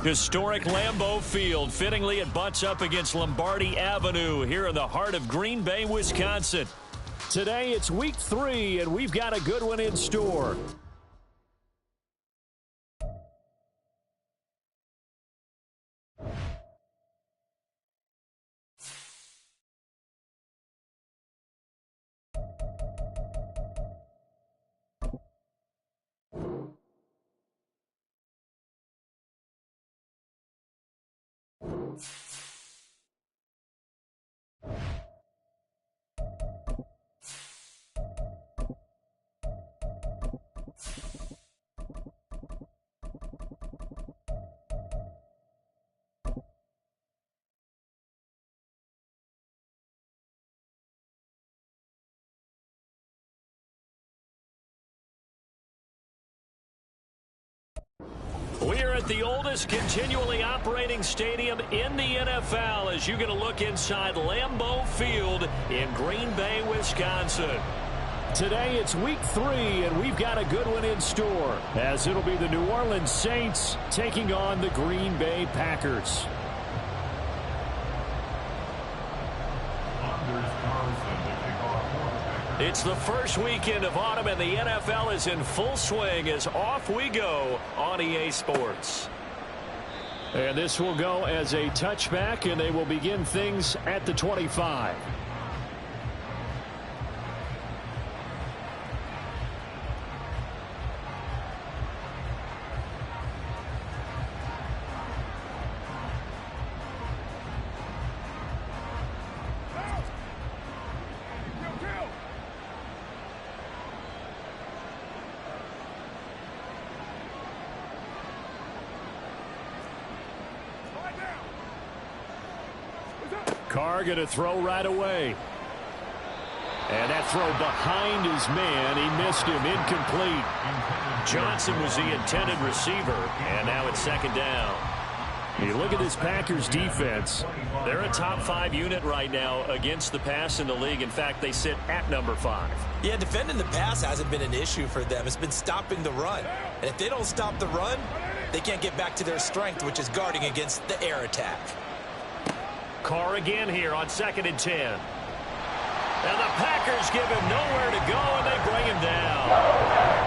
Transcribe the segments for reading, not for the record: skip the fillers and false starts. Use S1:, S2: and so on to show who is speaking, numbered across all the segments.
S1: Historic Lambeau Field. Fittingly, it butts up against Lombardi Avenue here in the heart of Green Bay, Wisconsin. Today, it's week 3, and we've got a good one in store. We are at the oldest continually operating stadium in the NFL as you get a look inside Lambeau Field in Green Bay, Wisconsin. Today it's week 3, and we've got a good one in store as it'll be the New Orleans Saints taking on the Green Bay Packers. It's the first weekend of autumn, and the NFL is in full swing as off we go on EA Sports. And this will go as a touchback, and they will begin things at the 25. Carr going to throw right away. And that throw behind his man. He missed him. Incomplete. Johnson was the intended receiver. And now it's second down. You look at this Packers defense. They're a top 5 unit right now against the pass in the league. In fact, they sit at number 5.
S2: Yeah, defending the pass hasn't been an issue for them. It's been stopping the run. And if they don't stop the run, they can't get back to their strength, which is guarding against the air attack.
S1: Carr again here on 2nd and 10. And the Packers give him nowhere to go, and they bring him down.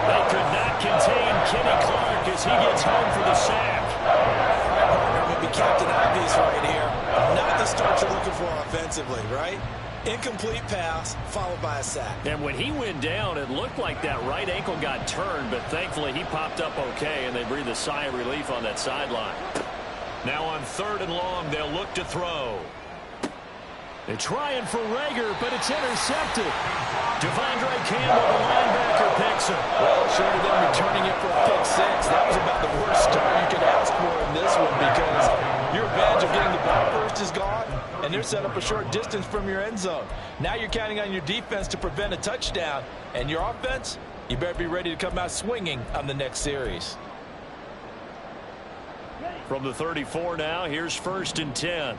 S1: They could not contain Kenny Clark as he gets home for the sack.
S2: Partner would be Captain Obvious right here. Not the start you're looking for offensively, right? Incomplete pass followed by a sack.
S1: And when he went down, it looked like that right ankle got turned, but thankfully he popped up okay, and they breathed a sigh of relief on that sideline. Now on 3rd and long, they'll look to throw. They're trying for Rager, but it's intercepted. Devondre Campbell, the linebacker, picks him.
S3: Well, short of them returning it for a pick 6, that was about the worst start you could ask for in this one because your advantage of getting the ball first is gone, and they're set up a short distance from your end zone. Now you're counting on your defense to prevent a touchdown, and your offense, you better be ready to come out swinging on the next series.
S1: From the 34 now, here's 1st and 10.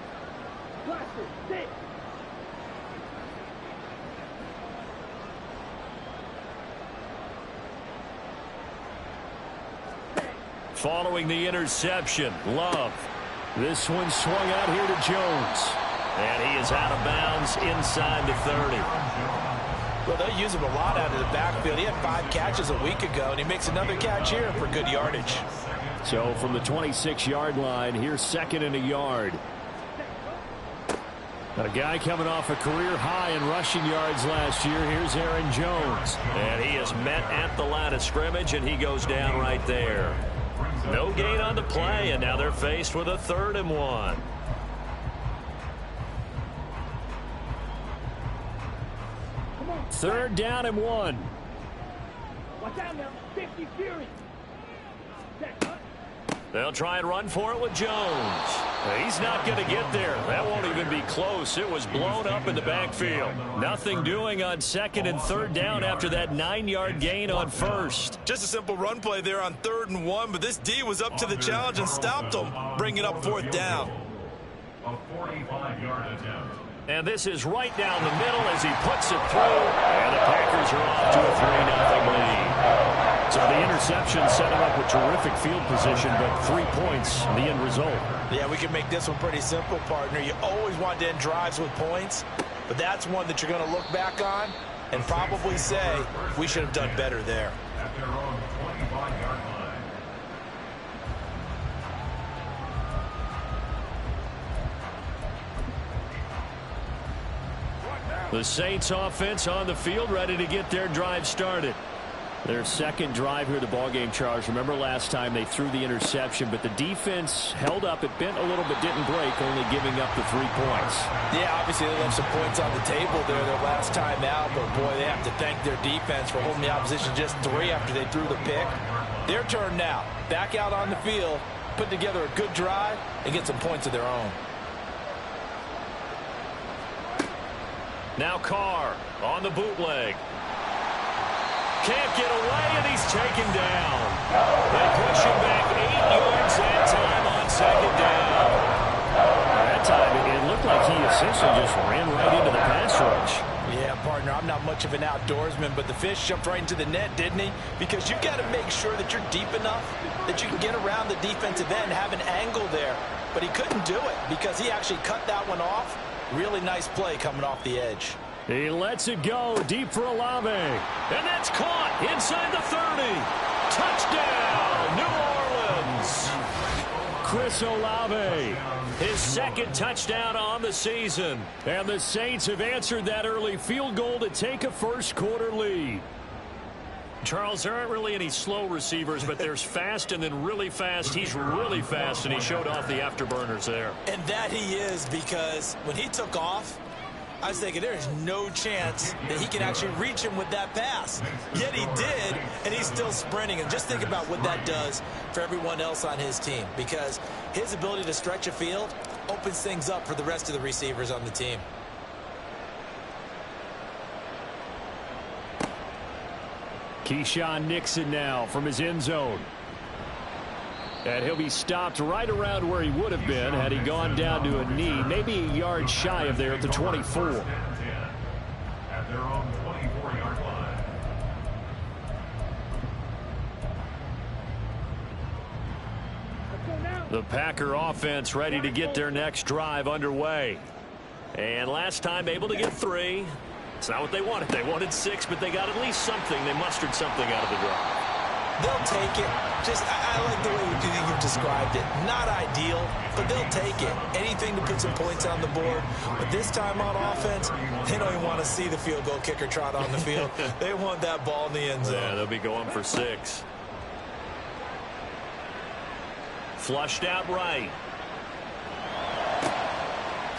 S1: Following the interception, Love. This one swung out here to Jones. And he is out of bounds inside the 30.
S2: Well, they use him a lot out of the backfield. He had 5 catches a week ago, and he makes another catch here for good yardage.
S1: So from the 26-yard line, here's 2nd and a yard. A guy coming off a career high in rushing yards last year. Here's Aaron Jones. And he is met at the line of scrimmage, and he goes down right there. No gain on the play, and now they're faced with a 3rd and 1. Third down and 1.
S4: Watch out now, 50 Fury.
S1: They'll try and run for it with Jones. He's not going to get there. That won't even be close. It was blown up in the backfield. Nothing doing on 2nd and 3rd down after that 9-yard gain on 1st.
S2: Just a simple run play there on 3rd and 1, but this D was up to the challenge and stopped him, bringing up 4th down.
S5: A 45-yard attempt.
S1: And this is right down the middle as he puts it through. And the Packers are off to a 3-0 lead. So the interception set him up with terrific field position, but 3 points, the end result.
S2: Yeah, we can make this one pretty simple, partner. You always want to end drives with points, but that's one that you're going to look back on and probably say, we should have done better there.
S5: At their own 25-yard line.
S1: The Saints offense on the field, ready to get their drive started. Their second drive here of the ballgame, Charles. Remember last time they threw the interception, but the defense held up. It bent a little but didn't break, only giving up the 3 points.
S2: Yeah, obviously they left some points on the table there their last time out, but boy, they have to thank their defense for holding the opposition just 3 after they threw the pick. Their turn now. Back out on the field, put together a good drive, and get some points of their own.
S1: Now Carr on the bootleg. Can't get away, and he's taken down. They push him back 8 yards that time on second down. That time, it looked like he essentially just ran right into the pass rush.
S2: Yeah, partner, I'm not much of an outdoorsman, but the fish jumped right into the net, didn't he? Because you've got to make sure that you're deep enough that you can get around the defensive end, have an angle there. But he couldn't do it because he actually cut that one off. Really nice play coming off the edge.
S1: He lets it go deep for Olave. And that's caught inside the 30. Touchdown, New Orleans. Chris Olave, his second touchdown on the season. And the Saints have answered that early field goal to take a first-quarter lead. Charles, there aren't really any slow receivers, but there's fast and then really fast. He's really fast, and he showed off the afterburners there.
S2: And that he is, because when he took off, I was thinking there is no chance that he can actually reach him with that pass. Yet he did, and he's still sprinting. And just think about what that does for everyone else on his team, because his ability to stretch a field opens things up for the rest of the receivers on the team.
S1: Keyshawn Nixon now from his end zone. And he'll be stopped right around where he would have been had he gone down to a knee, maybe a yard shy of there at the 24.
S5: At their own 24-yard line.
S1: The Packer offense ready to get their next drive underway. And last time able to get 3. It's not what they wanted. They wanted 6, but they got at least something. They mustered something out of the drive.
S2: They'll take it. I like the way you described it. Not ideal, but they'll take it. Anything to put some points on the board. But this time on offense, they don't even want to see the field goal kicker trot on the field. They want that ball in the end zone.
S1: Yeah, they'll be going for 6. Flushed out right.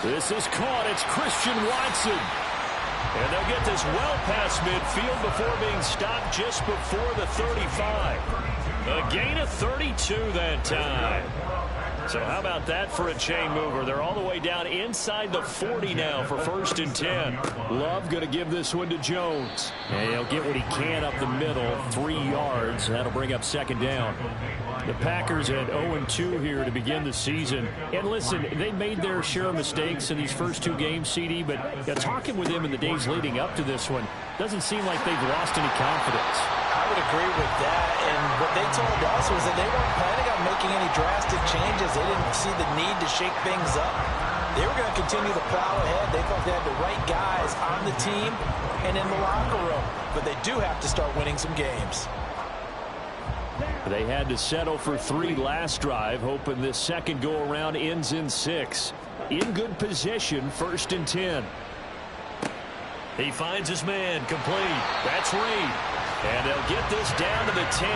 S1: This is caught. It's Christian Watson. And they'll get this well past midfield before being stopped just before the 35. A gain of 32 that time. So how about that for a chain mover? They're all the way down inside the 40 now for 1st and 10. Love going to give this one to Jones. And he'll get what he can up the middle, 3 yards. That'll bring up 2nd down. The Packers at 0-2 here to begin the season. And listen, they made their share of mistakes in these first 2 games, CD, but talking with them in the days leading up to this one, doesn't seem like they've lost any confidence.
S2: I would agree with that, and what they told us was that they weren't planning on making any drastic changes. They didn't see the need to shake things up. They were going to continue to plow ahead. They thought they had the right guys on the team and in the locker room, but they do have to start winning some games.
S1: They had to settle for 3 last drive, hoping this second go-around ends in 6. In good position, 1st and 10. He finds his man, complete. That's Reed. And they'll get this down to the 10.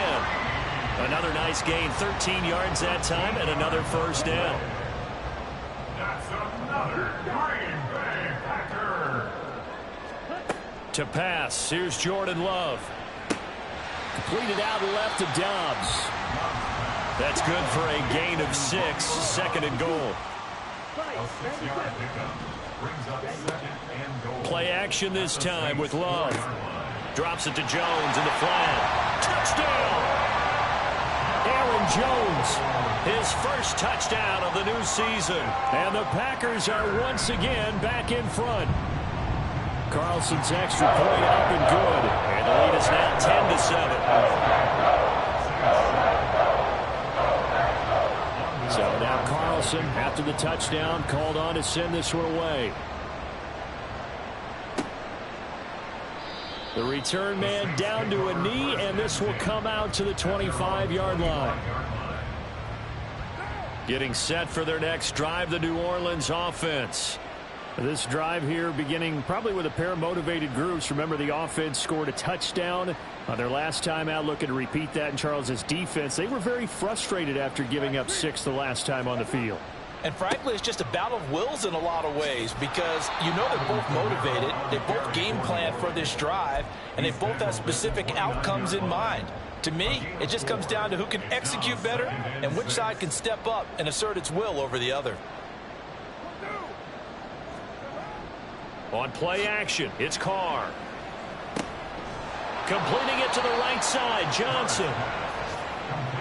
S1: Another nice gain, 13 yards that time, and another 1st down.
S5: That's another Green Bay Packer.
S1: To pass, here's Jordan Love. Completed out left to Dobbs. That's good for a gain of 6, 2nd and goal.
S5: A 6-yard pickup brings up 2nd and goal.
S1: Play action this time with Love. Drops it to Jones in the flat. Touchdown! Aaron Jones, his first touchdown of the new season. And the Packers are once again back in front. Carlson's extra point up and good. And the lead is now 10-7. Wilson, after the touchdown, called on to send this one away. The return man down to a knee, and this will come out to the 25-yard line. Getting set for their next drive, the New Orleans offense. This drive here beginning probably with a pair of motivated groups. Remember, the offense scored a touchdown on their last time out, looking to repeat that in Charles's defense. They were very frustrated after giving up 6 the last time on the field.
S3: And frankly, it's just a battle of wills in a lot of ways because you know they're both motivated. They both game plan for this drive, and they both have specific outcomes in mind. To me, it just comes down to who can execute better and which side can step up and assert its will over the other.
S1: On play action, it's Carr. Completing it to the right side, Johnson.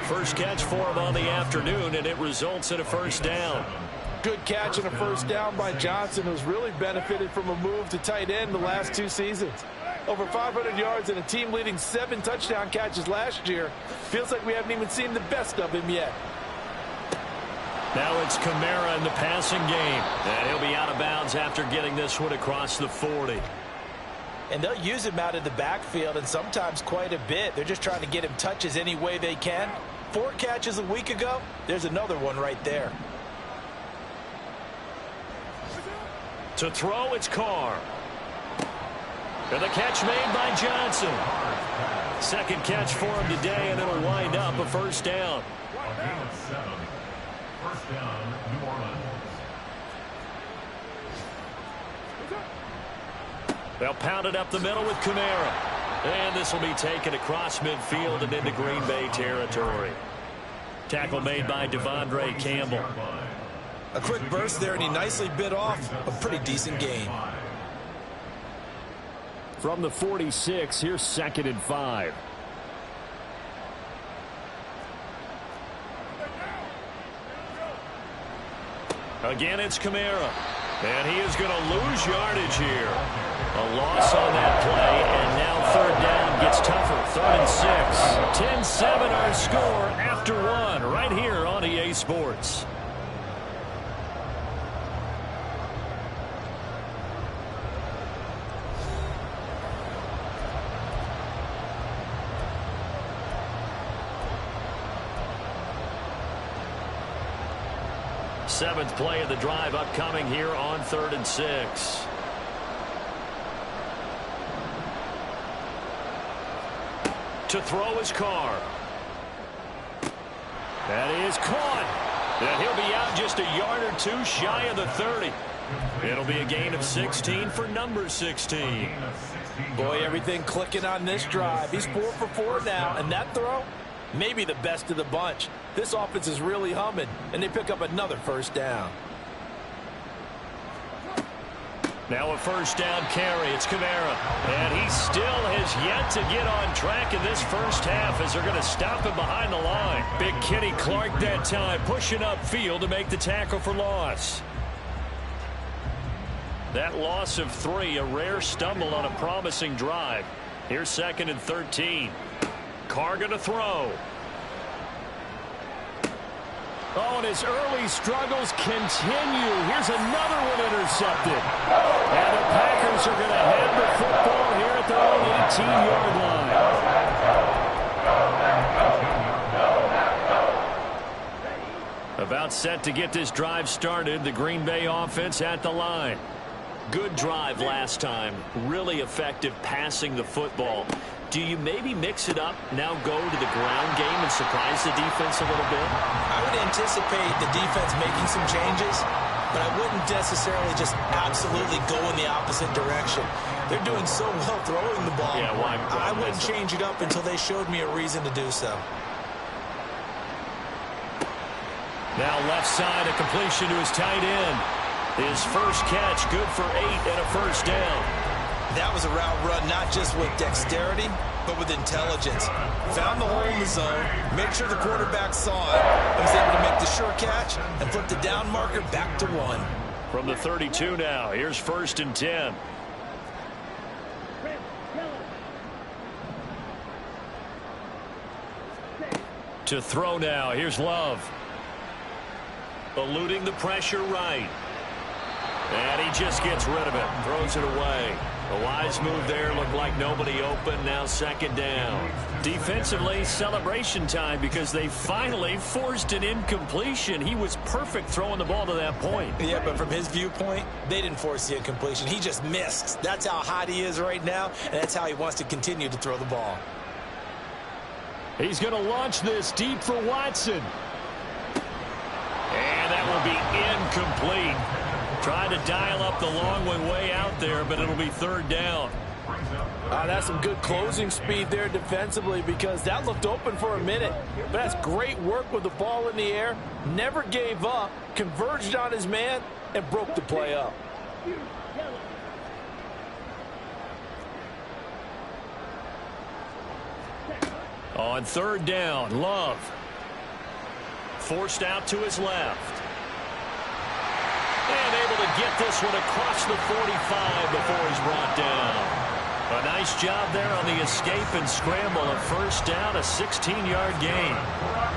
S1: First catch for him on the afternoon, and it results in a first down.
S3: Good catch and a first down by Johnson, who's really benefited from a move to tight end the last 2 seasons. Over 500 yards and a team-leading 7 touchdown catches last year. Feels like we haven't even seen the best of him yet.
S1: Now it's Kamara in the passing game. And he'll be out of bounds after getting this one across the 40.
S3: And they'll use him out of the backfield, and sometimes quite a bit. They're just trying to get him touches any way they can. 4 catches a week ago. There's another one right there.
S1: To throw, it's Carr. And the catch made by Johnson. Second catch for him today, and it'll wind up a first down.
S5: First down, New Orleans.
S1: They'll pound it up the middle with Kamara. And this will be taken across midfield and into Green Bay territory. Tackle made by Devondre Campbell.
S2: A quick burst there, and he nicely bit off a pretty decent gain.
S1: From the 46, here's 2nd and 5. Again, it's Kamara. And he is going to lose yardage here. A loss on that play, and now third down gets tougher. 3rd and 6. 10-7 our score after 1 right here on EA Sports. Seventh play of the drive upcoming here on 3rd and 6. To throw is Carr. That is caught. And he'll be out just a yard or 2 shy of the 30. It'll be a gain of 16 for number 16.
S3: Boy, everything clicking on this drive. He's 4 for 4 now, and that throw, maybe the best of the bunch. This offense is really humming, and they pick up another first down.
S1: Now a first down carry. It's Kamara. And he still has yet to get on track in this first half as they're going to stop him behind the line. Big Kenny Clark that time pushing upfield to make the tackle for loss. That loss of 3, a rare stumble on a promising drive. Here's 2nd and 13. Carr going to throw. Oh, and his early struggles continue. Here's another one intercepted. And the Packers are going to have the football here at their own 18-yard line. About set to get this drive started. The Green Bay offense at the line. Good drive last time. Really effective passing the football. Do you maybe mix it up, now go to the ground game and surprise the defense a little bit?
S2: I would anticipate the defense making some changes, but I wouldn't necessarily just absolutely go in the opposite direction. They're doing so well throwing the ball.
S1: Yeah, why
S2: I wouldn't change it up until they showed me a reason to do so.
S1: Now left side, a completion to his tight end. His first catch, good for 8 and a first down.
S2: That was a route run not just with dexterity, but with intelligence. Found the hole in the zone, made sure the quarterback saw it, and was able to make the sure catch and flip the down marker back to 1.
S1: From the 32 now, here's 1st and 10. To throw now, here's Love. eluding the pressure right. And he just gets rid of it, throws it away. A wise move there, looked like nobody open, now second down. Defensively, celebration time because they finally forced an incompletion. He was perfect throwing the ball to that point.
S2: Yeah, but from his viewpoint, they didn't force the incompletion. He just missed. That's how hot he is right now, and that's how he wants to continue to throw the ball.
S1: He's going to launch this deep for Watson. And that will be incomplete. Trying to dial up the long way out there, but it'll be third down.
S3: That's some good closing speed there defensively because that looked open for a minute. But that's great work with the ball in the air. Never gave up, converged on his man, and broke the play up.
S1: On third down, Love. Forced out to his left. And able to get this one across the 45 before he's brought down. A nice job there on the escape and scramble. A first down, a 16-yard gain.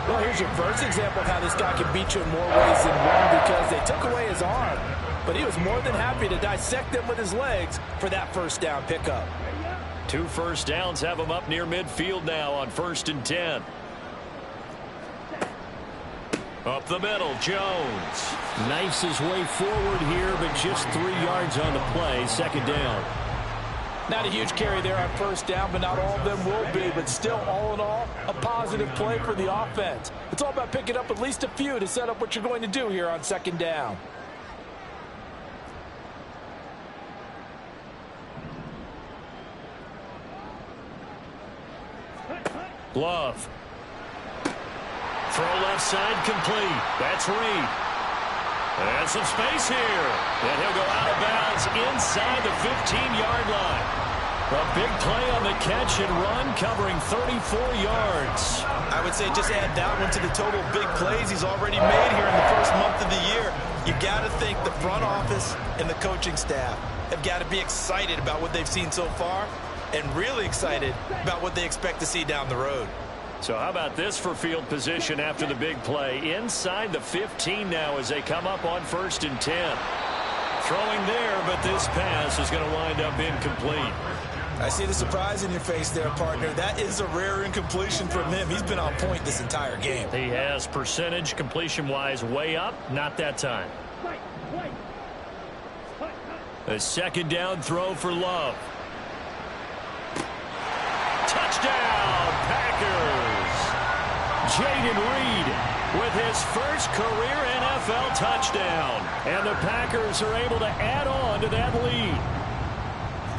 S3: Well, here's your first example of how this guy can beat you in more ways than one because they took away his arm. But he was more than happy to dissect them with his legs for that first down pickup.
S1: 2 first downs have him up near midfield now on 1st and 10. Up the middle, Jones. Knifes his way forward here, but just 3 yards on the play. Second down.
S3: Not a huge carry there on first down, but not all of them will be. But still, all in all, a positive play for the offense. It's all about picking up at least a few to set up what you're going to do here on second down.
S1: Love. Throw left side complete. That's Reed. And some space here. And he'll go out of bounds inside the 15-yard line. A big play on the catch and run covering 34 yards.
S2: I would say just add that one to the total big plays he's already made here in the first month of the year. You've got to think the front office and the coaching staff have got to be excited about what they've seen so far and really excited about what they expect to see down the road.
S1: So how about this for field position after the big play? Inside the 15 now as they come up on 1st and 10. Throwing there, but this pass is going to wind up incomplete.
S2: I see the surprise in your face there, partner. That is a rare incompletion from him. He's been on point this entire game.
S1: He has percentage completion-wise way up. Not that time. A second down throw for Love. Touchdown, Packers! Jaden Reed with his first career NFL touchdown. And the Packers are able to add on to that lead.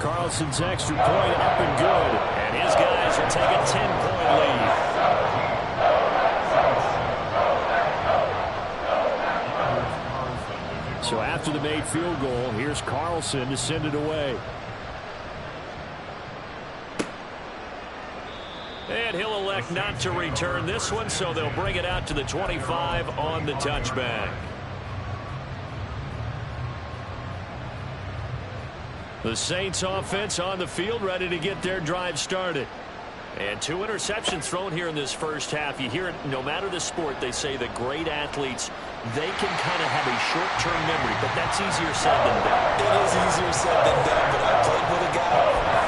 S1: Carlson's extra point up and good. And his guys will take a 10-point lead. So after the made field goal, here's Carlson to send it away. And he'll elect not to return this one, so they'll bring it out to the 25 on the touchback. The Saints offense on the field, ready to get their drive started. And 2 interceptions thrown here in this first half. You hear it, no matter the sport, they say that great athletes, they can kind of have a short-term memory, but that's easier said than done.
S2: It is easier said than done, but I played with a guy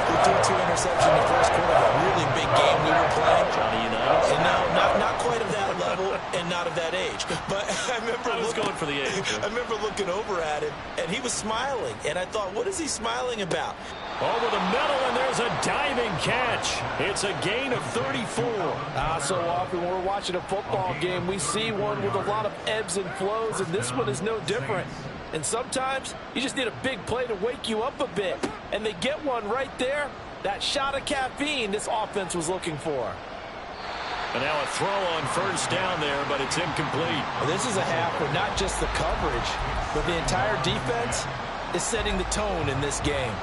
S2: who threw 2 interceptions in the first quarter of a really big game we were playing.
S1: Johnny Unitas?
S2: And no, not quite of that level and not of that age. But I remember
S1: going for the age.
S2: I remember looking over at him, and he was smiling. And I thought, what is he smiling about?
S1: Over the middle, and there's a diving catch. It's a gain of 34.
S3: So often when we're watching a football game, we see one with a lot of ebbs and flows, and this one is no different. And sometimes you just need a big play to wake you up a bit. And they get one right there. That shot of caffeine this offense was looking for.
S1: And now a throw on first down there, but it's incomplete.
S3: Well, this is a half where not just the coverage, but the entire defense is setting the tone in this game.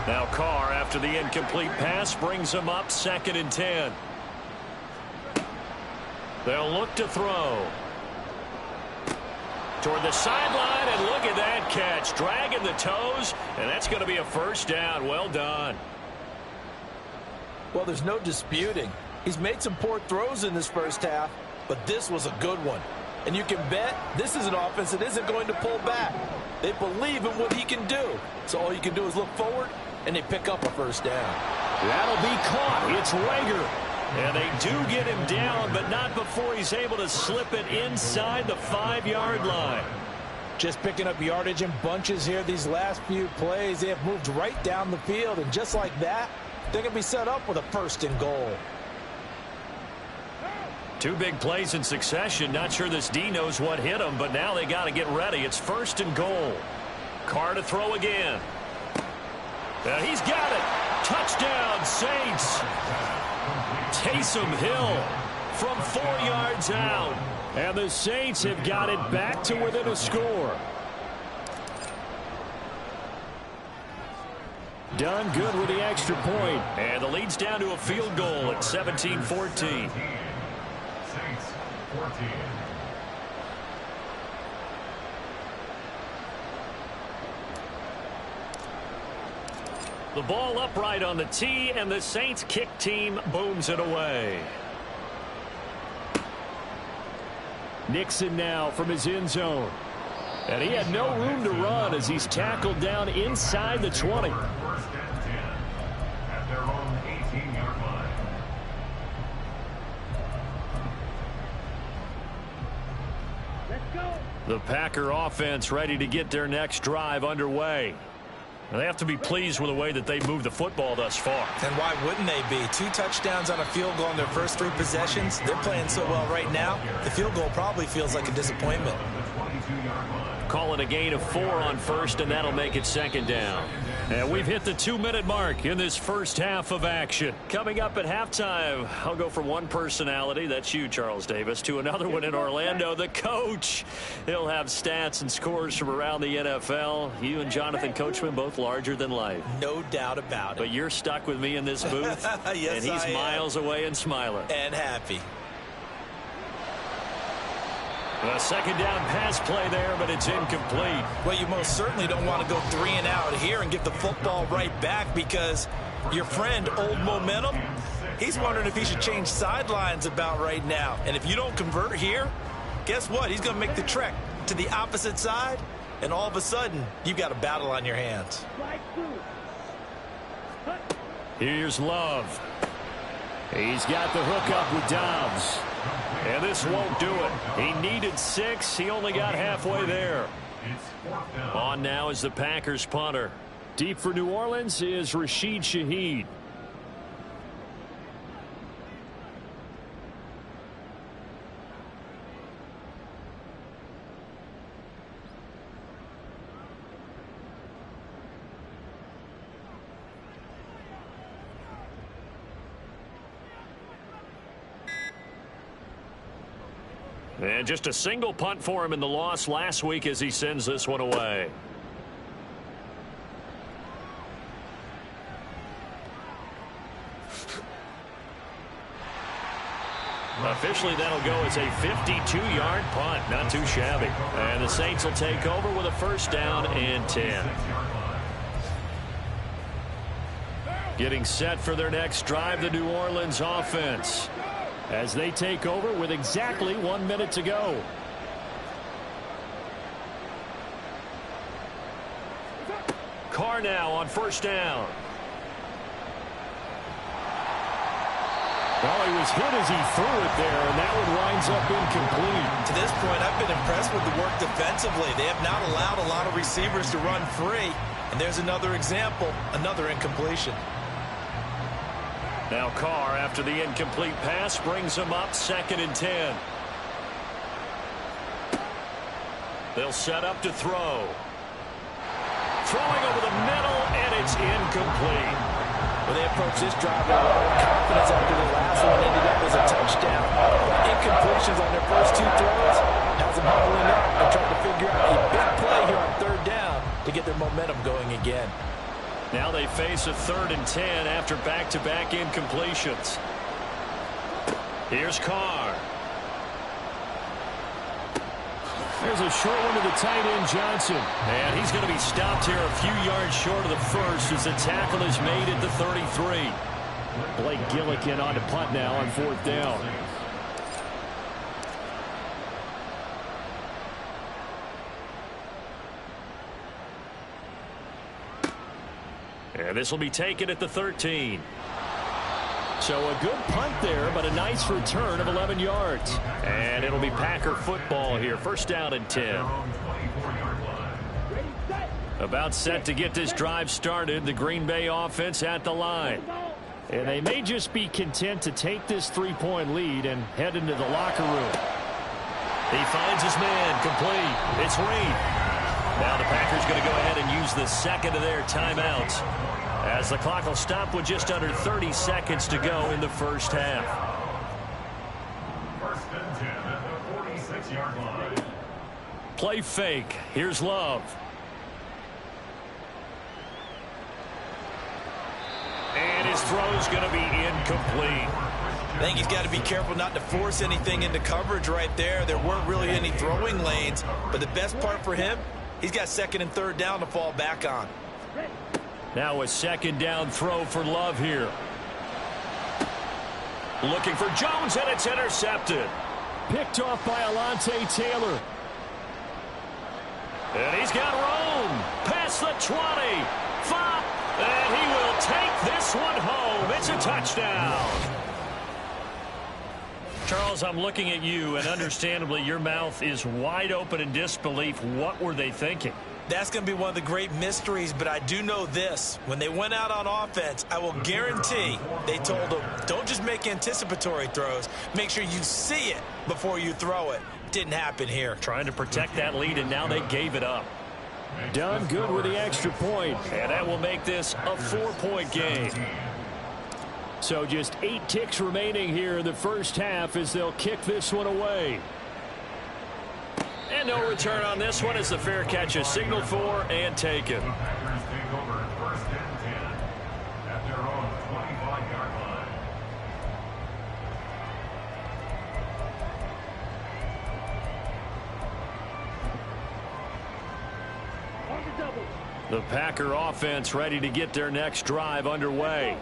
S1: Now Carr, after the incomplete pass, brings him up 2nd and 10. They'll look to throw. Toward the sideline, and look at that catch. Dragging the toes, and that's going to be a first down. Well done.
S3: Well, there's no disputing. He's made some poor throws in this first half, but this was a good one. And you can bet this is an offense that isn't going to pull back. They believe in what he can do. So all you can do is look forward, and they pick up a first down.
S1: That'll be caught. It's Rager. And they do get him down, but not before he's able to slip it inside the 5-yard line.
S3: Just picking up yardage in bunches here these last few plays. They have moved right down the field, and just like that, they're going to be set up with a first and goal.
S1: 2 big plays in succession. Not sure this D knows what hit him, but now they got to get ready. It's first and goal. Carr to throw again. He's got it. Touchdown, Saints. Taysom Hill from 4 yards out. And the Saints have got it back to within a score. Done good with the extra point. And the lead's down to a field goal at 17-14.
S5: Saints 14.
S1: The ball upright on the tee, and the Saints kick team booms it away. Nixon now from his end zone. And he had no room to run as he's tackled down inside the 20.
S5: First and 10 at their own 18-yard line.
S4: Let's go.
S1: The Packer offense ready to get their next drive underway. And they have to be pleased with the way that they moved the football thus far.
S2: And why wouldn't they be? 2 touchdowns on a field goal in their first 3 possessions. They're playing so well right now, the field goal probably feels like a disappointment.
S1: Call it a gain of 4 on first, and that'll make it second down. And we've hit the 2-minute mark in this first half of action. Coming up at halftime, I'll go from one personality, that's you, Charles Davis, to another one in Orlando, the coach. He'll have stats and scores from around the NFL. You and Jonathan Coachman both larger than life.
S2: No doubt about it.
S1: But you're stuck with me in this booth,
S2: yes,
S1: and he's miles away and smiling.
S2: And happy.
S1: A second down pass play there, but it's incomplete.
S2: Well, you most certainly don't want to go 3 and out here and get the football right back, because your friend, Old Momentum, he's wondering if he should change sidelines about right now. And if you don't convert here, guess what? He's going to make the trek to the opposite side, and all of a sudden, you've got a battle on your hands.
S1: Here's Love. He's got the hook up with Dobbs. And this won't do it. He needed 6. He only got halfway there. On now is the Packers punter. Deep for New Orleans is Rashid Shaheed. And just a single punt for him in the loss last week as he sends this one away. Officially, that'll go as a 52-yard punt. Not too shabby. And the Saints will take over with a first down and 10. Getting set for their next drive, the New Orleans offense, as they take over with exactly 1 minute to go. Carr now on first down. Well, he was hit as he threw it there, and that one winds up incomplete.
S2: To this point, I've been impressed with the work defensively. They have not allowed a lot of receivers to run free. And there's another example, another incompletion.
S1: Now Carr, after the incomplete pass, brings him up 2nd and 10. They'll set up to throw. Throwing over the middle, and it's incomplete.
S3: When they approach this drive with a lot of confidence after the last one ended up as a touchdown. Incompletions on their first 2 throws has them huddling up and trying to figure out a big play here on 3rd down to get their momentum going again.
S1: Now they face a 3rd and 10 after back-to-back incompletions. Here's Carr. There's a short one to the tight end, Johnson. And he's going to be stopped here a few yards short of the first as the tackle is made at the 33. Blake Gillikin on to punt now on 4th down. And this will be taken at the 13.
S6: So a good punt there, but a nice return of 11 yards.
S1: And it'll be Packer football here. First down and 10. About set to get this drive started. The Green Bay offense at the line.
S6: And they may just be content to take this 3-point lead and head into the locker room.
S1: He finds his man complete. It's Reed. Now the Packers going to go ahead and use the second of their timeouts, as the clock will stop with just under 30 seconds to go in the first half.
S5: First and 10 at the 46-yard line.
S1: Play fake. Here's Love. And his throw's going to be incomplete.
S2: I think he's got to be careful not to force anything into coverage right there. There weren't really any throwing lanes, but the best part for him, he's got second and third down to fall back on.
S1: Now a second down throw for Love here. Looking for Jones, and it's intercepted.
S6: Picked off by Alontae Taylor.
S1: And he's got room. Past the 20. 5. And he will take this one home. It's a touchdown. Charles, I'm looking at you, and understandably your mouth is wide open in disbelief. What were they thinking?
S2: That's going to be one of the great mysteries, but I do know this. When they went out on offense, I will guarantee they told them, don't just make anticipatory throws. Make sure you see it before you throw it. Didn't happen here.
S1: Trying to protect that lead, and now they gave it up.
S6: Done good with the extra point.
S1: And that will make this a 4-point game.
S6: So just 8 ticks remaining here in the first half as they'll kick this one away.
S1: And no return on this one as the fair catch is signaled for and taken.
S5: Packers take over first and 10 at their own 25-yard line.
S1: The Packer offense ready to get their next drive underway.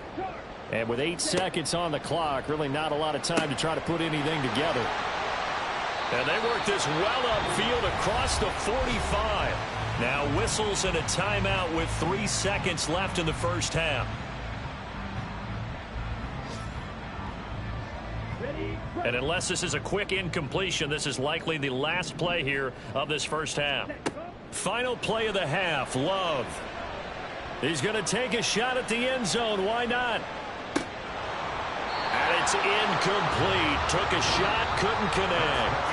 S6: And with 8 seconds on the clock, really not a lot of time to try to put anything together.
S1: And they work this well upfield across the 45. Now whistles and a timeout with 3 seconds left in the first half. And unless this is a quick incompletion, this is likely the last play here of this first half. Final play of the half, Love. He's going to take a shot at the end zone. Why not? And it's incomplete. Took a shot, couldn't connect.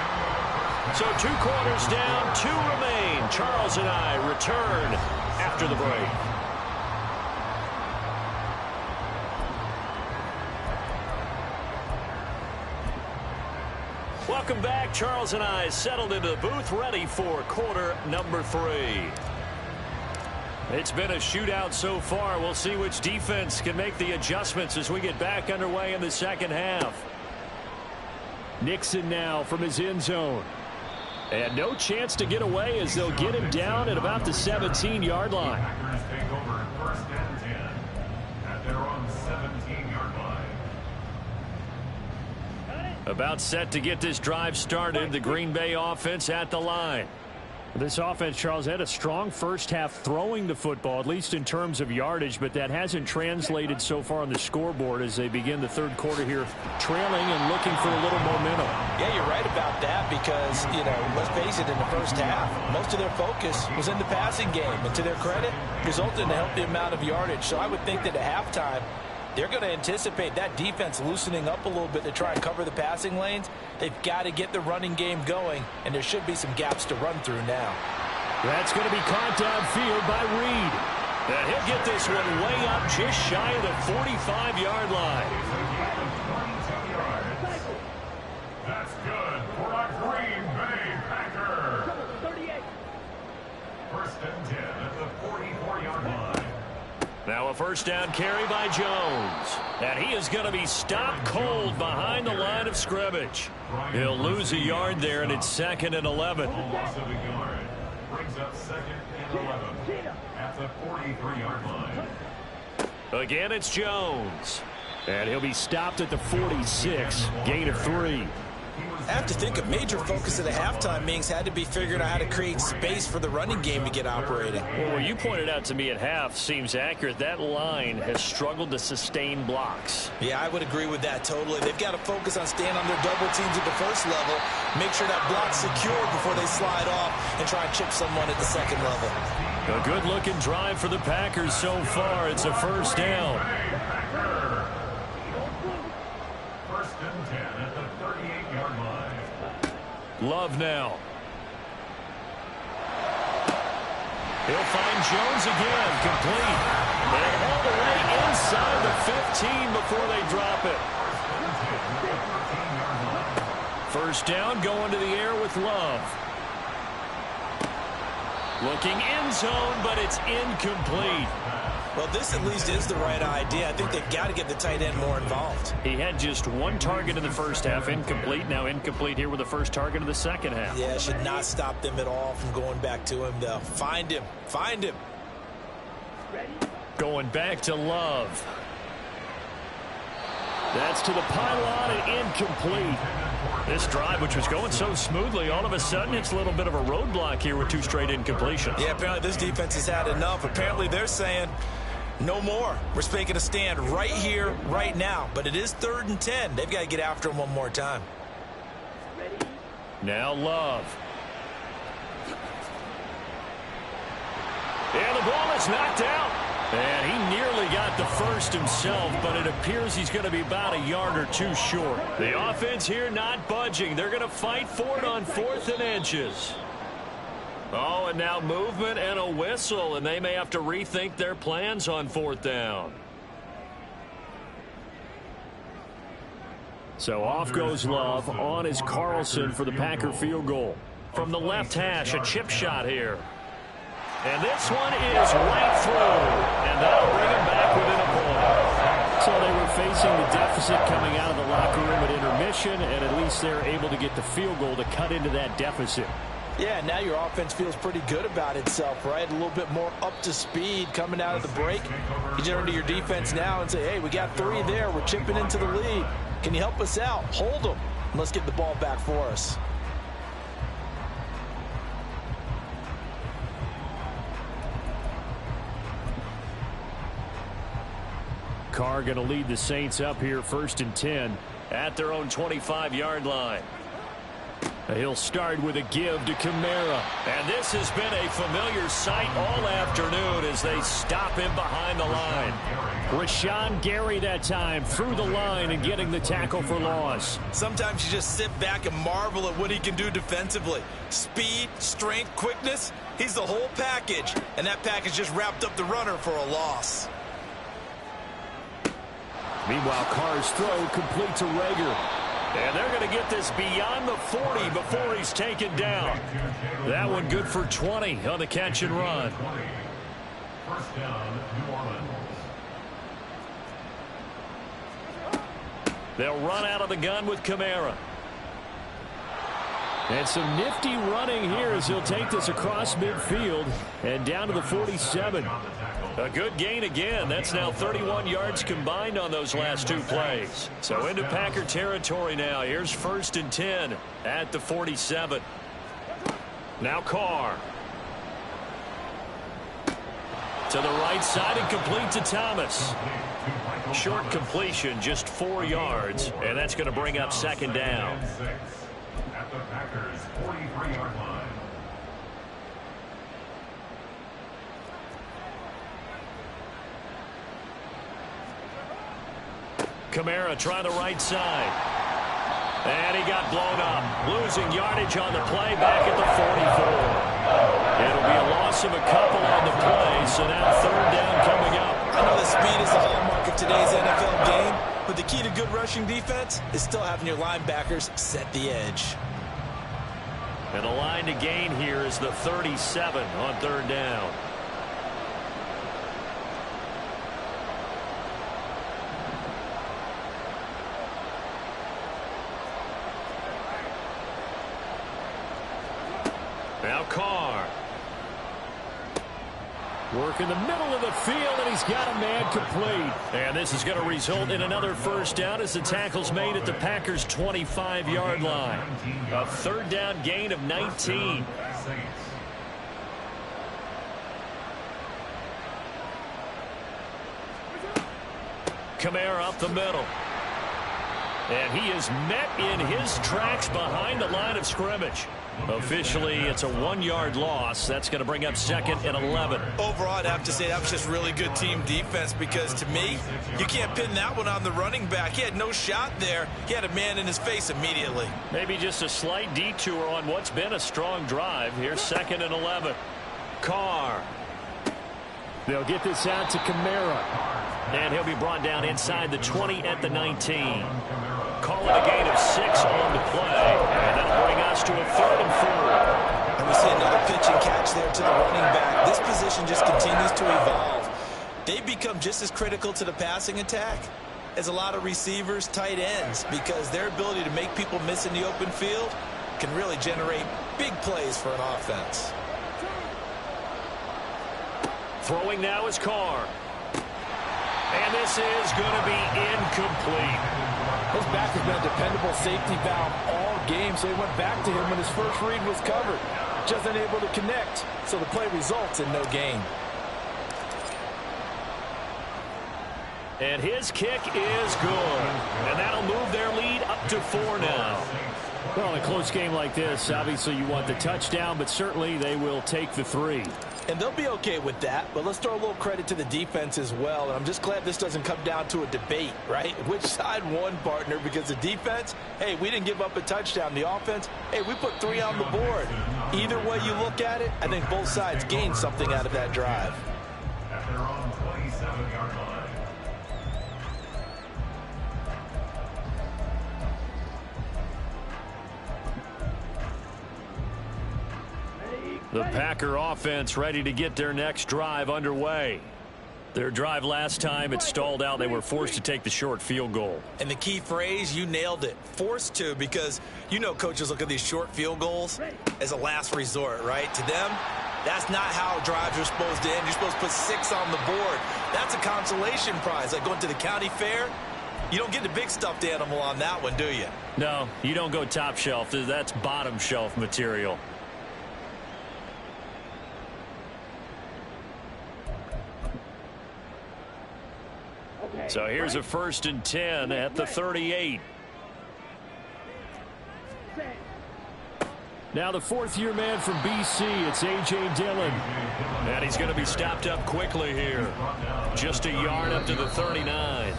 S1: So 2 quarters down, 2 remain. Charles and I return after the break. Welcome back. Charles and I settled into the booth, ready for quarter number 3. It's been a shootout so far. We'll see which defense can make the adjustments as we get back underway in the second half.
S6: Nixon now from his end zone. And no chance to get away as they'll get him down at about the 17-yard line.
S5: Packers take over first and 10 at their own 17-yard line.
S1: About set to get this drive started. The Green Bay offense at the line.
S6: This offense, Charles, had a strong first half throwing the football, at least in terms of yardage, but that hasn't translated so far on the scoreboard as they begin the third quarter here, trailing and looking for a little momentum.
S2: Yeah, you're right about that because, you know, let's face it, in the first half, most of their focus was in the passing game. And to their credit, resulted in a healthy amount of yardage. So I would think that at halftime, they're going to anticipate that defense loosening up a little bit to try and cover the passing lanes. They've got to get the running game going, and there should be some gaps to run through now.
S6: That's going to be caught downfield by Reed.
S1: And he'll get this one way up just shy of the 45-yard line.
S5: That's good for a Green Bay Packer. First and 10 at the 44-yard line.
S1: Now a first down carry by Jones. And he is going to be stopped cold behind the line of scrimmage. He'll lose a yard there, and it's 2nd and 11.
S5: Loss of a yard brings up 2nd and 11 at the 43-yard line.
S1: Again, it's Jones.
S6: And he'll be stopped at the 46, gain of 3.
S2: I have to think a major focus at the halftime meetings had to be figuring out how to create space for the running game to get operating.
S6: Well, what you pointed out to me at half seems accurate. That line has struggled to sustain blocks.
S2: Yeah, I would agree with that totally. They've got to focus on staying on their double teams at the first level, make sure that block's secure before they slide off and try and chip someone at the second level.
S6: A good-looking drive for the Packers so far. It's a first down.
S5: First and 10 at the 38-yard line.
S6: Love now. He'll find Jones again, complete. And all the way inside the 15 before they drop it. First down, going to the air with Love. Looking end zone, but it's incomplete.
S2: Well, this at least is the right idea. I think they've got to get the tight end more involved.
S6: He had just one target in the first half, incomplete. Now incomplete here with the first target of the second half.
S2: Yeah, should not stop them at all from going back to him, though. Find him. Find him.
S6: Going back to Love. That's to the pylon and incomplete. This drive, which was going so smoothly, all of a sudden it's a little bit of a roadblock here with two straight incompletions.
S2: Yeah, apparently this defense has had enough. Apparently they're saying no more. We're making a stand right here, right now. But it is 3rd and 10. They've got to get after him one more time.
S6: Now Love. And the ball is knocked out. And he nearly got the first himself, but it appears he's going to be about a yard or two short. The offense here not budging. They're going to fight for it on 4th and inches. Oh, and now movement and a whistle, and they may have to rethink their plans on 4th down. So off goes Love. On is Carlson for the Packer field goal. From the left hash, a chip shot here. And this one is right through. And that'll bring him back within a point. So they were facing the deficit coming out of the locker room at intermission, and at least they're able to get the field goal to cut into that deficit.
S3: Yeah, now your offense feels pretty good about itself, right? A little bit more up to speed coming out of the break. You turn to your defense now and say, hey, we got 3 there. We're chipping into the lead. Can you help us out? Hold them. Let's get the ball back for us.
S6: Carr going to lead the Saints up here 1st and 10 at their own 25-yard line. He'll start with a give to Kamara. And this has been a familiar sight all afternoon as they stop him behind the line. Rashawn Gary that time through the line and getting the tackle for loss.
S2: Sometimes you just sit back and marvel at what he can do defensively. Speed, strength, quickness. He's the whole package. And that package just wrapped up the runner for a loss.
S6: Meanwhile, Carr's throw complete to Rager. And they're going to get this beyond the 40 before he's taken down. That one good for 20 on the catch and run.
S5: First down, New Orleans.
S6: They'll run out of the gun with Kamara. And some nifty running here as he'll take this across midfield and down to the 47. A good gain again. That's now 31 yards combined on those last 2 plays. So into Packer territory now. Here's 1st and 10 at the 47. Now Carr. To the right side and complete to Thomas. Short completion, just 4 yards. And that's going to bring up 2nd down.
S5: At the Packers' 43-yard line.
S6: Kamara trying the right side. And he got blown up. Losing yardage on the play back at the 44. It'll be a loss of a couple on the play, so now 3rd down coming up.
S2: I know that speed is the hallmark of today's NFL game, but the key to good rushing defense is still having your linebackers set the edge.
S6: And the line to gain here is the 37 on 3rd down. Now Carr. Work in the middle of the field, and he's got a man complete. And this is going to result in another first down as the tackle's made at the Packers' 25-yard line. A third down gain of 19. Kamara up the middle. And he is met in his tracks behind the line of scrimmage. Officially, it's a 1-yard loss. That's going to bring up 2nd and 11.
S2: Overall, I'd have to say that was just really good team defense because, to me, you can't pin that one on the running back. He had no shot there. He had a man in his face immediately.
S6: Maybe just a slight detour on what's been a strong drive. Here's 2nd and 11. Carr. They'll get this out to Kamara. And he'll be brought down inside the 20 at the 19. Call it a gain of 6 on the play. And that'll bring us to a 3rd and 4.
S2: And we see another pitch and catch there to the running back. This position just continues to evolve. They become just as critical to the passing attack as a lot of receivers, tight ends, because their ability to make people miss in the open field can really generate big plays for an offense.
S6: Throwing now is Carr. And this is going to be incomplete.
S3: His back has been a dependable safety valve all game, so he went back to him when his first read was covered. Just unable to connect, so the play results in no gain.
S6: And his kick is good. And that'll move their lead up to 4 now. Well, in a close game like this, obviously you want the touchdown, but certainly they will take the 3.
S3: And they'll be okay with that, but let's throw a little credit to the defense as well. And I'm just glad this doesn't come down to a debate, right? Which side won, partner? Because the defense, hey, we didn't give up a touchdown. The offense, hey, we put 3 on the board. Either way you look at it, I think both sides gained something out of that drive.
S5: At their own 27-yard line.
S6: The Packer offense ready to get their next drive underway. Their drive last time, it stalled out. They were forced to take the short field goal.
S2: And the key phrase, you nailed it, forced to, because you know coaches look at these short field goals as a last resort, right? To them, that's not how drives are supposed to end. You're supposed to put 6 on the board. That's a consolation prize. Like going to the county fair, you don't get the big stuffed animal on that one, do you?
S6: No, you don't go top shelf. That's bottom shelf material. So here's a 1st and 10 at the 38. Now the 4th-year man from BC, it's A.J. Dillon. And he's going to be stopped up quickly here. Just a yard up to the 39.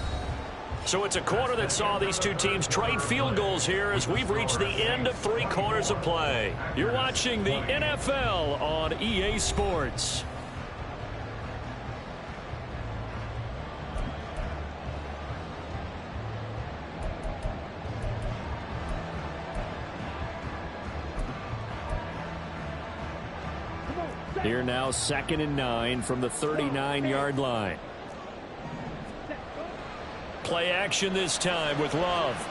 S6: So it's a quarter that saw these two teams trade field goals here as we've reached the end of 3 quarters of play. You're watching the NFL on EA Sports. Here now, 2nd and 9 from the 39-yard line. Play action this time with Love.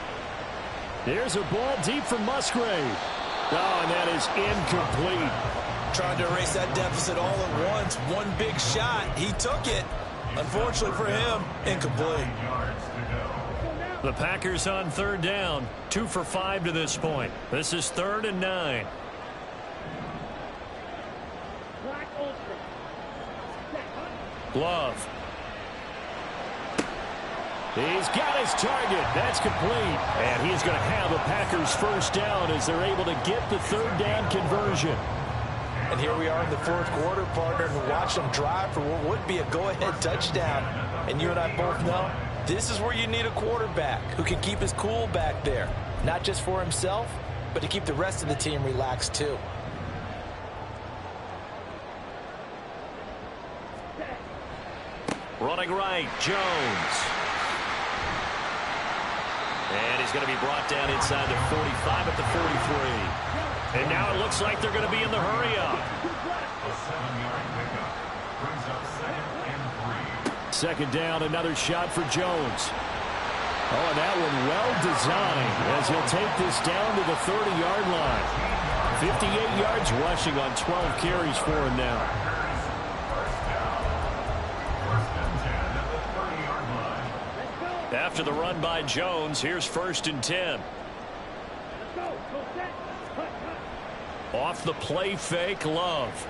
S6: There's a ball deep from Musgrave. Oh, and that is incomplete.
S2: Trying to erase that deficit all at once. One big shot. He took it. Unfortunately for him, incomplete.
S6: The Packers on 3rd down. 2 for 5 to this point. This is 3rd and 9. Love. He's got his target. That's complete. And he's going to have a Packers first down as they're able to get the 3rd down conversion.
S3: And here we are in the 4th quarter, partner, and watch them drive for what would be a go-ahead touchdown. And you and I both know this is where you need a quarterback who can keep his cool back there. Not just for himself, but to keep the rest of the team relaxed too.
S6: Running right, Jones. And he's going to be brought down inside the 45 at the 43. And now it looks like they're going to be in the hurry-up.
S5: A 7-yard pickup brings up 2nd and 3.
S6: 2nd down, another shot for Jones. Oh, and that one well designed as he'll take this down to the 30-yard line. 58 yards rushing on 12 carries for him now.
S1: after the run by Jones. Here's 1st and 10.
S4: Let's go. Go set. Cut.
S1: Off the play fake, Love.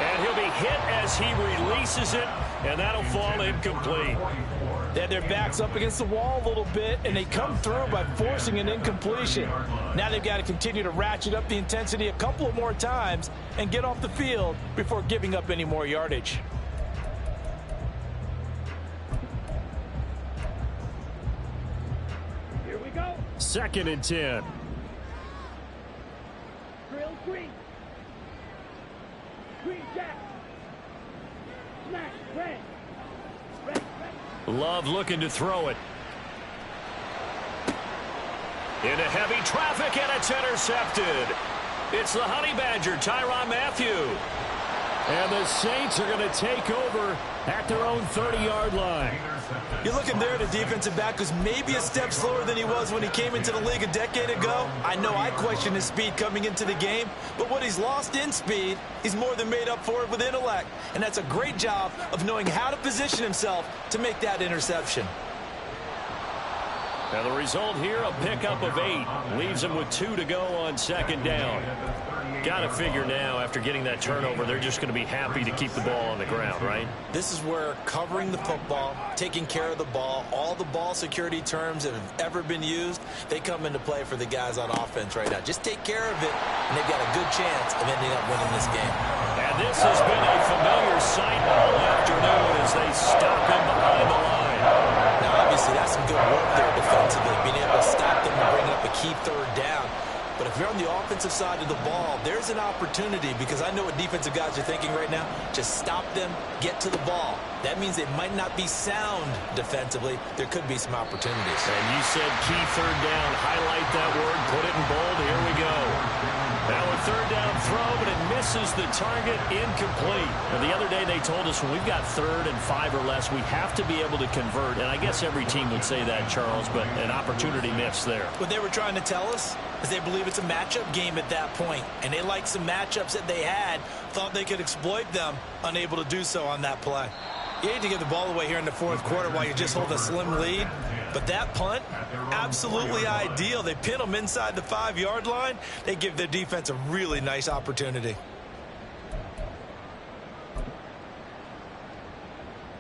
S1: And he'll be hit as he releases it, and that'll fall incomplete.
S3: They had their backs up against the wall a little bit, and they come through by forcing an incompletion. Now they've got to continue to ratchet up the intensity a couple of more times and get off the field before giving up any more yardage.
S4: Here we go.
S6: 2nd and 10.
S4: Drill green. Green jack. Smash. Red. Red. Red.
S1: Love looking to throw it. Into heavy traffic, and it's intercepted. It's the Honey Badger, Tyrann Mathieu.
S6: And the Saints are going to take over at their own 30-yard line.
S2: You're looking there at a defensive back who's maybe a step slower than he was when he came into the league a decade ago. I know I questioned his speed coming into the game, but what he's lost in speed, he's more than made up for it with intellect. And that's a great job of knowing how to position himself to make that interception.
S1: Now the result here, a pickup of 8. Leaves them with 2 to go on 2nd down. Got to figure now, after getting that turnover, they're just going to be happy to keep the ball on the ground, right?
S2: This is where covering the football, taking care of the ball, all the ball security terms that have ever been used, they come into play for the guys on offense right now. Just take care of it, and they've got a good chance of ending up winning this game.
S1: And this has been a familiar sight all afternoon as they stop him behind the line.
S2: Now, obviously, that's some good work there defensively, being able to stop them and bring up a key 3rd down. But if you're on the offensive side of the ball, there's an opportunity, because I know what defensive guys are thinking right now. Just stop them, get to the ball. That means it might not be sound defensively. There could be some opportunities.
S1: And you said key 3rd down. Highlight that word. Put it in bold. Here we go. Now a 3rd down throw, but it misses the target. Incomplete. Now, the other day they told us when we've got 3rd and 5 or less, we have to be able to convert. And I guess every team would say that, Charles, but an opportunity missed there.
S2: What they were trying to tell us is they believe it's a matchup game at that point, and they like some matchups that they had, thought they could exploit them, unable to do so on that play. You hate to give the ball away here in the 4th quarter while you just hold a slim lead, but that punt, absolutely ideal. They pin them inside the 5-yard line. They give their defense a really nice opportunity.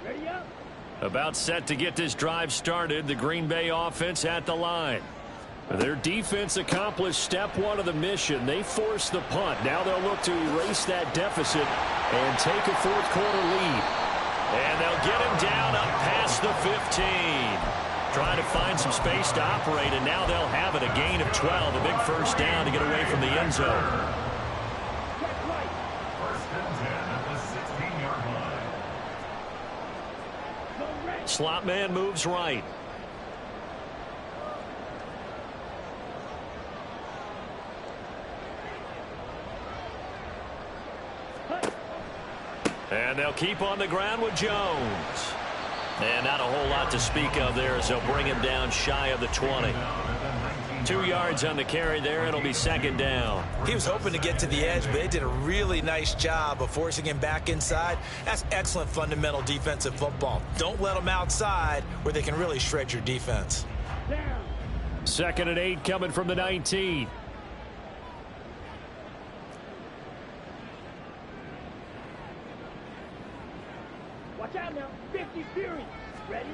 S4: Ready up.
S1: About set to get this drive started, the Green Bay offense at the line. Their defense accomplished step 1 of the mission. They forced the punt. Now they'll look to erase that deficit and take a 4th quarter lead. And they'll get him down up past the 15. Trying to find some space to operate, and now they'll have it. A gain of 12, a big 1st down to get away from the end zone.
S4: Check right.
S5: 1st and 10 at the 16-yard line.
S4: Go red.
S1: Slot man moves right. And they'll keep on the ground with Jones. And not a whole lot to speak of there as they'll bring him down shy of the 20. 2 yards on the carry there. It'll be 2nd down.
S2: He was hoping to get to the edge, but they did a really nice job of forcing him back inside. That's excellent fundamental defensive football. Don't let them outside where they can really shred your defense.
S4: Down.
S6: 2nd and 8 coming from the 19.
S4: Watch out now. 50 Fury. Ready?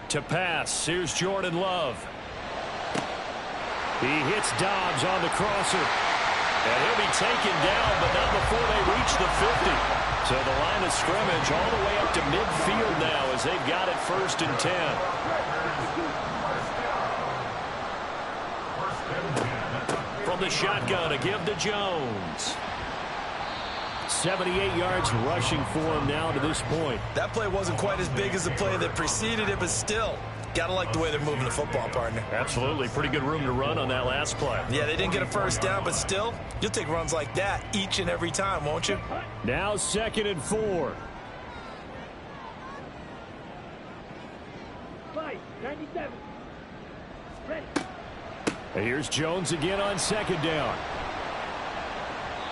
S1: To pass. Here's Jordan Love. He hits Dobbs on the crosser. And he'll be taken down, but not before they reach the 50. So the line of scrimmage all the way up to midfield now as they've got it 1st and 10. From the shotgun, a give to Jones.
S6: 78 yards rushing for him now to this point.
S2: That play wasn't quite as big as the play that preceded it, but still, gotta like the way they're moving the football, partner.
S1: Absolutely. Pretty good room to run on that last play.
S2: Yeah, they didn't get a 1st down, but still, you'll take runs like that each and every time, won't you?
S6: Now 2nd and 4.
S4: Fight. 97. Ready.
S6: And here's Jones again on 2nd down.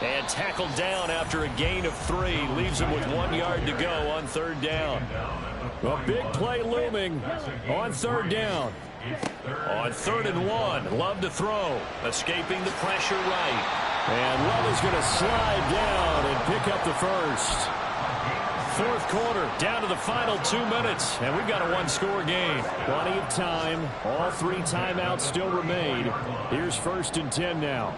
S1: And tackled down after a gain of 3. Leaves him with 1 yard to go on 3rd down. A big play looming on 3rd down. On 3rd and 1, Love to throw. Escaping the pressure right.
S6: And Love is going to slide down and pick up the first. 4th quarter, down to the final 2 minutes, and we've got a 1-score game. Plenty of time. All 3 timeouts still remain. Here's 1st and 10 now.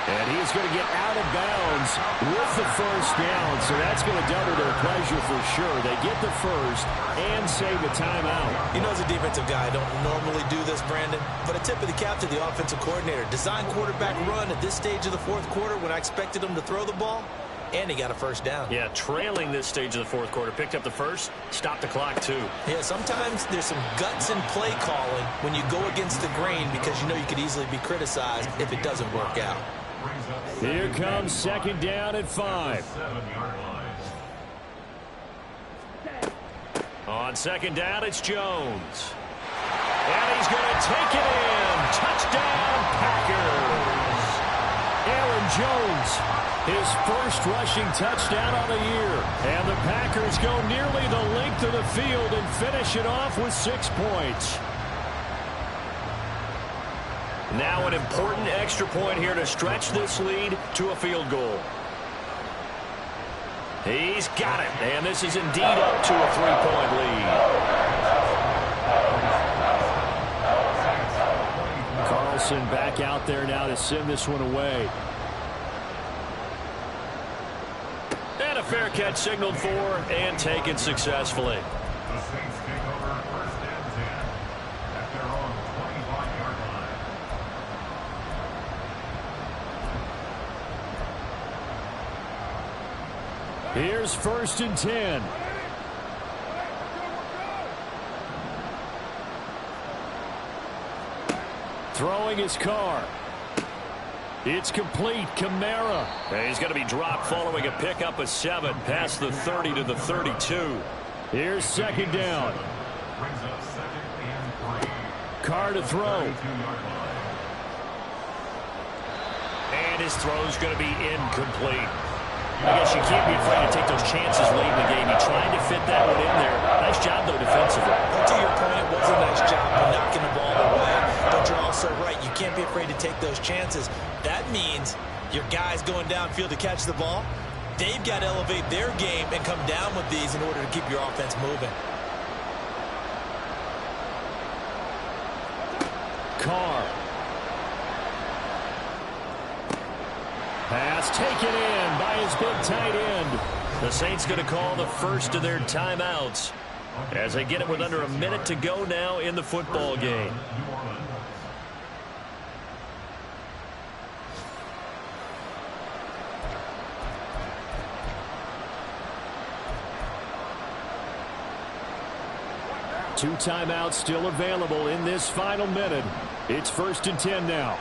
S6: And he is going to get out of bounds with the first down, so that's going to double their pleasure for sure. They get the first and save a timeout.
S2: You know, as a defensive guy, I don't normally do this, Brandon, but a tip of the cap to the offensive coordinator. Design quarterback run at this stage of the 4th quarter when I expected him to throw the ball, and he got a first down.
S1: Yeah, trailing this stage of the 4th quarter. Picked up the first, stopped the clock too.
S2: Yeah, sometimes there's some guts in play calling when you go against the grain because you know you could easily be criticized if it doesn't work out.
S6: Here comes 2nd down at 5.
S1: On 2nd down, it's Jones. And he's going to take it in. Touchdown, Packers. Aaron Jones, his first rushing touchdown on the year. And the Packers go nearly the length of the field and finish it off with 6 points. Now an important extra point here to stretch this lead to a field goal. He's got it, and this is indeed up to a 3-point lead.
S6: Carlson back out there now to send this one away.
S1: And a fair catch signaled for and taken successfully.
S5: The Saints take over 1st and 10 at their own 25-yard line.
S6: Here's 1st and 10. Throwing his car. It's complete. Kamara.
S1: And he's going to be dropped following a pickup of 7 past the 30 to the 32.
S6: Here's 2nd down.
S5: Brings up 2nd and 3.
S6: Carr to throw.
S1: And his throw's going to be incomplete. I guess you can't be afraid to take those chances late in the game. He tried to fit that one in there. Nice job, though, defensively.
S2: But to your point, it was a nice job of knocking the ball away. But you're also right. You can't be afraid to take those chances. That means your guys going downfield to catch the ball, they've got to elevate their game and come down with these in order to keep your offense moving.
S6: Carr. Pass taken in by his big tight end.
S1: The Saints going to call the first of their timeouts as they get it with under a minute to go now in the football game.
S6: Two timeouts still available in this final minute. It's 1st and 10 now.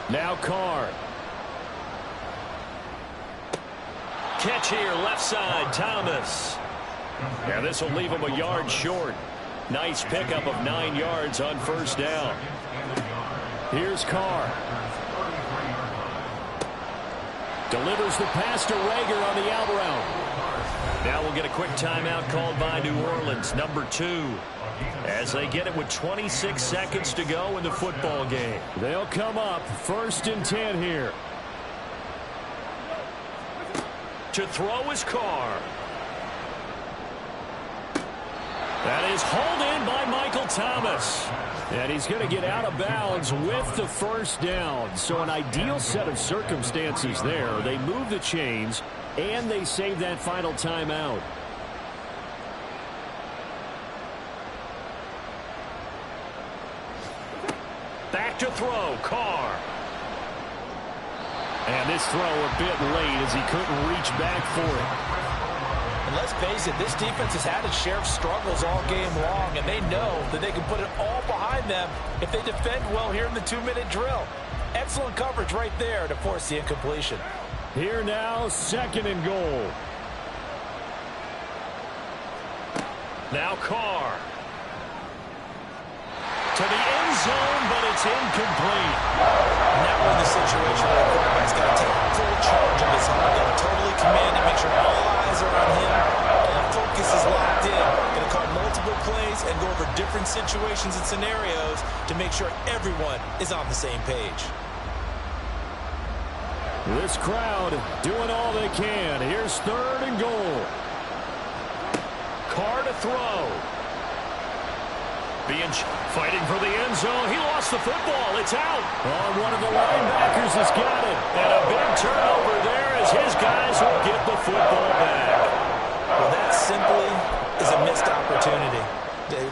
S6: Now Carr.
S1: Catch here, left side, Thomas. Now this will leave him a yard short. Nice pickup of 9 yards on 1st down.
S6: Here's Carr. Delivers the pass to Rager on the out route.
S1: Now we'll get a quick timeout called by New Orleans, number 2. As they get it with 26 seconds to go in the football game.
S6: They'll come up 1st and 10 here.
S1: To throw is Carr. That is hauled in by Michael Thomas.
S6: And he's going to get out of bounds with the first down. So an ideal set of circumstances there. They move the chains, and they save that final timeout.
S1: Back to throw, Carr.
S6: And this throw a bit late as he couldn't reach back for it.
S3: And let's face it, this defense has had its share of struggles all game long, and they know that they can put it all behind them if they defend well here in the 2-minute drill. Excellent coverage right there to force the incompletion.
S6: Here now, 2nd and goal. Now Carr. To the end zone, but it's incomplete.
S2: Now we're in the situation where the quarterback's got to take full charge of his huddle. Got to totally command it, make sure all eyes are on him. All focus is locked in. Going to call multiple plays and go over different situations and scenarios to make sure everyone is on the same page.
S6: This crowd doing all they can. Here's 3rd and goal. Carr to throw. Fighting for the end zone. He lost the football. It's out. Oh, one of the linebackers has got it. And a big turnover there as his guys will get the football back.
S2: Well, that simply is a missed opportunity.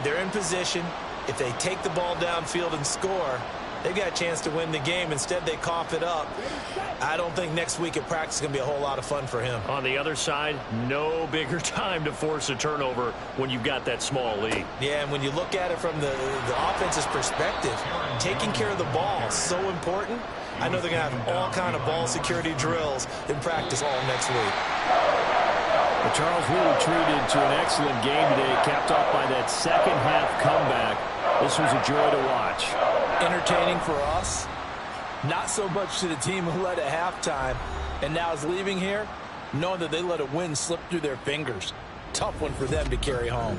S2: They're in position. If they take the ball downfield and score, they've got a chance to win the game. Instead, they cough it up. I don't think next week at practice is going to be a whole lot of fun for him.
S6: On the other side, no bigger time to force a turnover when you've got that small lead.
S2: Yeah, and when you look at it from the offense's perspective, taking care of the ball is so important. I know they're going to have all kind of ball security drills in practice all next week.
S6: Well, Charles, we were treated to an excellent game today, capped off by that second-half comeback. This was a joy to watch.
S3: Entertaining for us. Not so much to the team who led at halftime and now is leaving here, knowing that they let a win slip through their fingers. Tough one for them to carry home.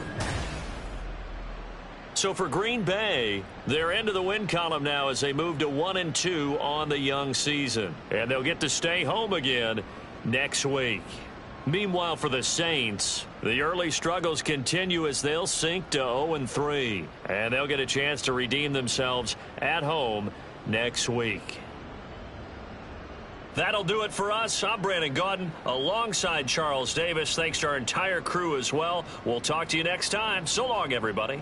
S6: So for Green Bay, they're into the win column now as they move to 1-2 on the young season. And they'll get to stay home again next week. Meanwhile, for the Saints, the early struggles continue as they'll sink to 0-3. And they'll get a chance to redeem themselves at home next week. That'll do it for us. I'm Brandon Gaudin alongside Charles Davis. Thanks to our entire crew as well. We'll talk to you next time. So long, everybody.